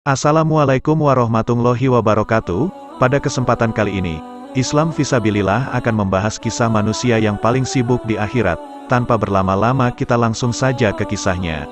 Assalamualaikum warahmatullahi wabarakatuh. Pada kesempatan kali ini, Islam Fisabilillah akan membahas kisah manusia yang paling sibuk di akhirat. Tanpa berlama-lama kita langsung saja ke kisahnya.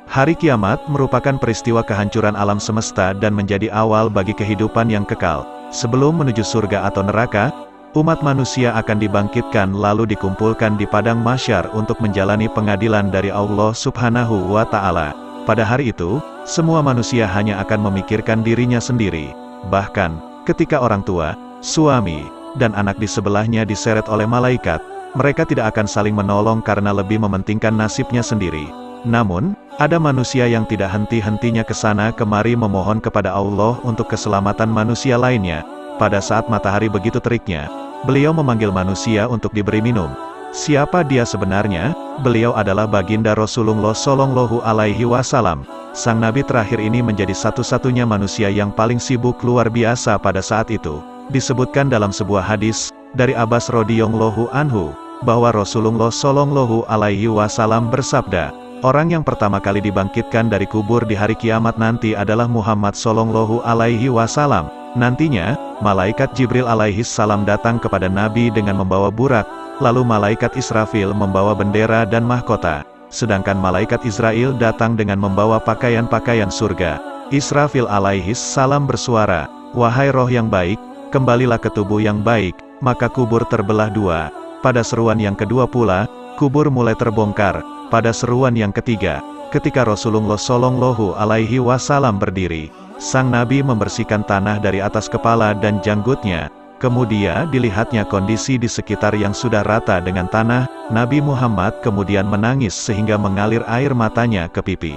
Hari kiamat merupakan peristiwa kehancuran alam semesta dan menjadi awal bagi kehidupan yang kekal. Sebelum menuju surga atau neraka, umat manusia akan dibangkitkan lalu dikumpulkan di padang mahsyar untuk menjalani pengadilan dari Allah Subhanahu wa Ta'ala. Pada hari itu, semua manusia hanya akan memikirkan dirinya sendiri. Bahkan, ketika orang tua, suami, dan anak di sebelahnya diseret oleh malaikat, mereka tidak akan saling menolong karena lebih mementingkan nasibnya sendiri. Namun, ada manusia yang tidak henti-hentinya ke sana kemari memohon kepada Allah untuk keselamatan manusia lainnya. Pada saat matahari begitu teriknya, beliau memanggil manusia untuk diberi minum. Siapa dia sebenarnya? Beliau adalah baginda Rasulullah Shallallahu Alaihi Wasallam. Sang Nabi terakhir ini menjadi satu-satunya manusia yang paling sibuk luar biasa pada saat itu. Disebutkan dalam sebuah hadis dari Abbas radhiyallahu anhu bahwa Rasulullah Shallallahu Alaihi Wasallam bersabda, orang yang pertama kali dibangkitkan dari kubur di hari kiamat nanti adalah Muhammad Shallallahu Alaihi Wasallam. Nantinya, malaikat Jibril alaihi salam datang kepada Nabi dengan membawa burak, lalu malaikat Israfil membawa bendera dan mahkota, sedangkan malaikat Israel datang dengan membawa pakaian-pakaian surga. Israfil alaihi salam bersuara, wahai roh yang baik, kembalilah ke tubuh yang baik, maka kubur terbelah dua. Pada seruan yang kedua pula, kubur mulai terbongkar. Pada seruan yang ketiga, ketika Rasulullah Shallallahu Alaihi Wasallam berdiri, sang Nabi membersihkan tanah dari atas kepala dan janggutnya. Kemudian dilihatnya kondisi di sekitar yang sudah rata dengan tanah. Nabi Muhammad kemudian menangis sehingga mengalir air matanya ke pipi.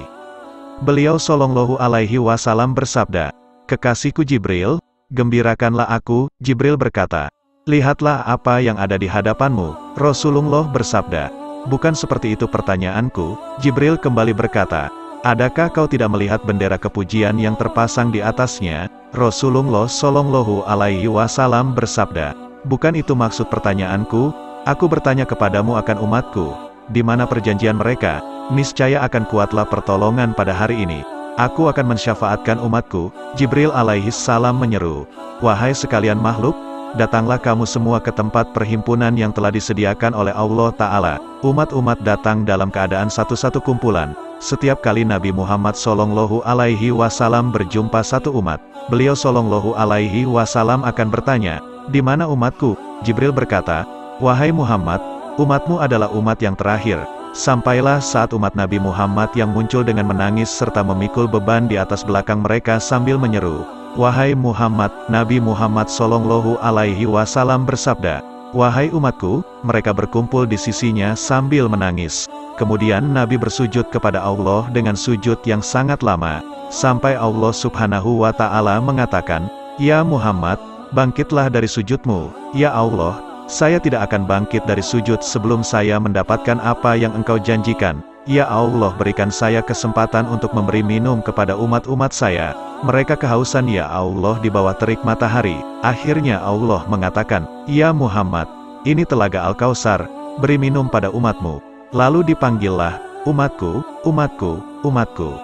Beliau Shallallahu Alaihi Wasallam bersabda, kekasihku Jibril, gembirakanlah aku. Jibril berkata, lihatlah apa yang ada di hadapanmu. Rasulullah bersabda, bukan seperti itu pertanyaanku. Jibril kembali berkata, adakah kau tidak melihat bendera kepujian yang terpasang di atasnya? Rasulullah Shallallahu Alaihi Wasallam bersabda, bukan itu maksud pertanyaanku. Aku bertanya kepadamu akan umatku. Di mana perjanjian mereka? Niscaya akan kuatlah pertolongan pada hari ini. Aku akan mensyafaatkan umatku. Jibril alaihi salam menyeru, wahai sekalian makhluk, datanglah kamu semua ke tempat perhimpunan yang telah disediakan oleh Allah Ta'ala. Umat-umat datang dalam keadaan satu-satu kumpulan. Setiap kali Nabi Muhammad Shallallahu Alaihi Wasallam berjumpa satu umat, beliau Shallallahu Alaihi Wasallam akan bertanya, di mana umatku? Jibril berkata, wahai Muhammad, umatmu adalah umat yang terakhir. Sampailah saat umat Nabi Muhammad yang muncul dengan menangis serta memikul beban di atas belakang mereka sambil menyeru, wahai Muhammad. Nabi Muhammad Shallallahu Alaihi Wasallam bersabda, wahai umatku. Mereka berkumpul di sisinya sambil menangis. Kemudian Nabi bersujud kepada Allah dengan sujud yang sangat lama, sampai Allah Subhanahu wa Ta'ala mengatakan, ya Muhammad, bangkitlah dari sujudmu. Ya Allah, saya tidak akan bangkit dari sujud sebelum saya mendapatkan apa yang engkau janjikan. Ya Allah, berikan saya kesempatan untuk memberi minum kepada umat-umat saya. Mereka kehausan ya Allah di bawah terik matahari. Akhirnya Allah mengatakan, ya Muhammad, ini telaga Al-Kautsar, beri minum pada umatmu. Lalu dipanggillah, umatku, umatku, umatku.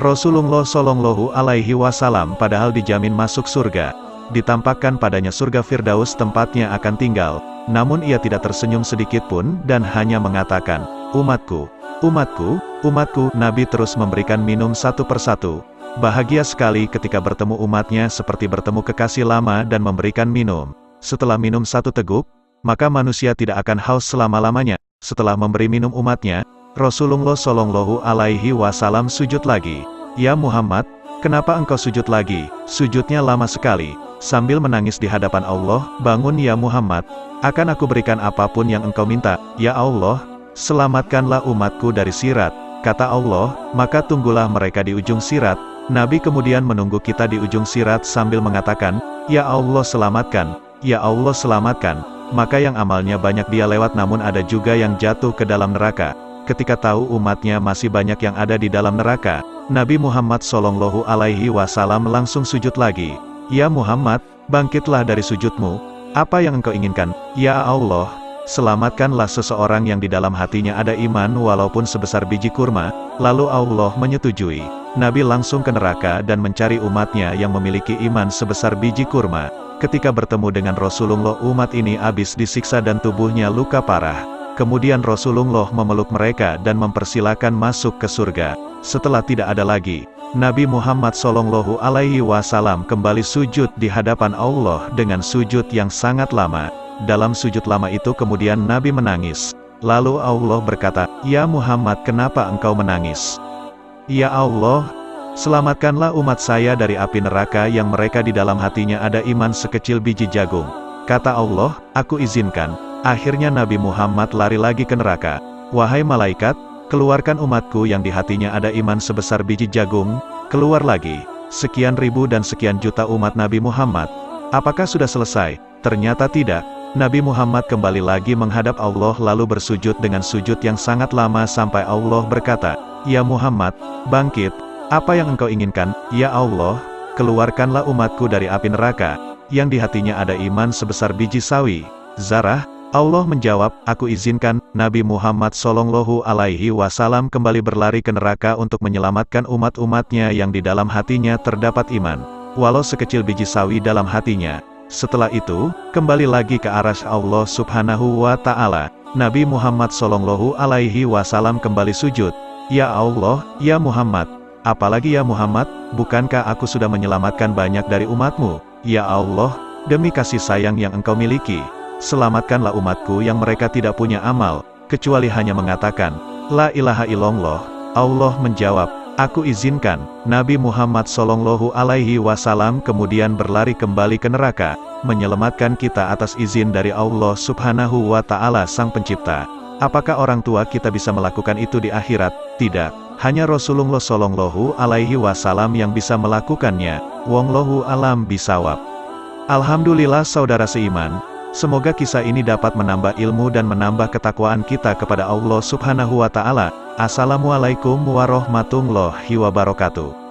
Rasulullah Shallallahu Alaihi Wasallam padahal dijamin masuk surga. Ditampakkan padanya surga Firdaus tempatnya akan tinggal. Namun ia tidak tersenyum sedikit pun dan hanya mengatakan, umatku, umatku, umatku. Nabi terus memberikan minum satu persatu. Bahagia sekali ketika bertemu umatnya seperti bertemu kekasih lama dan memberikan minum. Setelah minum satu teguk, maka manusia tidak akan haus selama-lamanya. Setelah memberi minum umatnya, Rasulullah Shallallahu Alaihi Wasallam sujud lagi. Ya Muhammad, kenapa engkau sujud lagi? Sujudnya lama sekali. Sambil menangis di hadapan Allah, bangun ya Muhammad, akan aku berikan apapun yang engkau minta. Ya Allah, selamatkanlah umatku dari sirat. Kata Allah, maka tunggulah mereka di ujung sirat. Nabi kemudian menunggu kita di ujung sirat sambil mengatakan, ya Allah selamatkan, ya Allah selamatkan. Maka yang amalnya banyak dia lewat namun ada juga yang jatuh ke dalam neraka. Ketika tahu umatnya masih banyak yang ada di dalam neraka, Nabi Muhammad Shallallahu Alaihi Wasallam langsung sujud lagi. Ya Muhammad, bangkitlah dari sujudmu. Apa yang engkau inginkan? Ya Allah, selamatkanlah seseorang yang di dalam hatinya ada iman walaupun sebesar biji kurma. Lalu Allah menyetujui. Nabi langsung ke neraka dan mencari umatnya yang memiliki iman sebesar biji kurma. Ketika bertemu dengan Rasulullah, umat ini habis disiksa dan tubuhnya luka parah. Kemudian Rasulullah memeluk mereka dan mempersilakan masuk ke surga. Setelah tidak ada lagi, Nabi Muhammad SAW kembali sujud di hadapan Allah dengan sujud yang sangat lama. Dalam sujud lama itu kemudian Nabi menangis. Lalu Allah berkata, "Ya Muhammad, kenapa engkau menangis? Ya Allah, selamatkanlah umat saya dari api neraka yang mereka di dalam hatinya ada iman sekecil biji jagung." Kata Allah, "Aku izinkan." Akhirnya Nabi Muhammad lari lagi ke neraka. "Wahai malaikat, keluarkan umatku yang di hatinya ada iman sebesar biji jagung." Keluar lagi. Sekian ribu dan sekian juta umat Nabi Muhammad. Apakah sudah selesai? Ternyata tidak. Nabi Muhammad kembali lagi menghadap Allah lalu bersujud dengan sujud yang sangat lama sampai Allah berkata, "Ya Muhammad, bangkit. Apa yang engkau inginkan?" "Ya Allah, keluarkanlah umatku dari api neraka, yang di hatinya ada iman sebesar biji sawi zarah." Allah menjawab, "Aku izinkan." Nabi Muhammad SAW kembali berlari ke neraka untuk menyelamatkan umat-umatnya yang di dalam hatinya terdapat iman, walau sekecil biji sawi dalam hatinya. Setelah itu, kembali lagi ke arasy Allah Subhanahu wa Ta'ala. Nabi Muhammad SAW kembali sujud. "Ya Allah, ya Muhammad." "Apalagi ya Muhammad, bukankah aku sudah menyelamatkan banyak dari umatmu?" "Ya Allah, demi kasih sayang yang engkau miliki, selamatkanlah umatku yang mereka tidak punya amal, kecuali hanya mengatakan, 'La ilaha illallah.'" Allah menjawab, "Aku izinkan." Nabi Muhammad SAW kemudian berlari kembali ke neraka, menyelamatkan kita atas izin dari Allah Subhanahu wa Ta'ala Sang Pencipta. Apakah orang tua kita bisa melakukan itu di akhirat? Tidak. Hanya Rasulullah SAW yang bisa melakukannya. Wallahu a'lam bishawab. Alhamdulillah saudara seiman, semoga kisah ini dapat menambah ilmu dan menambah ketakwaan kita kepada Allah Subhanahu wa Ta'ala. Assalamualaikum warahmatullahi wabarakatuh.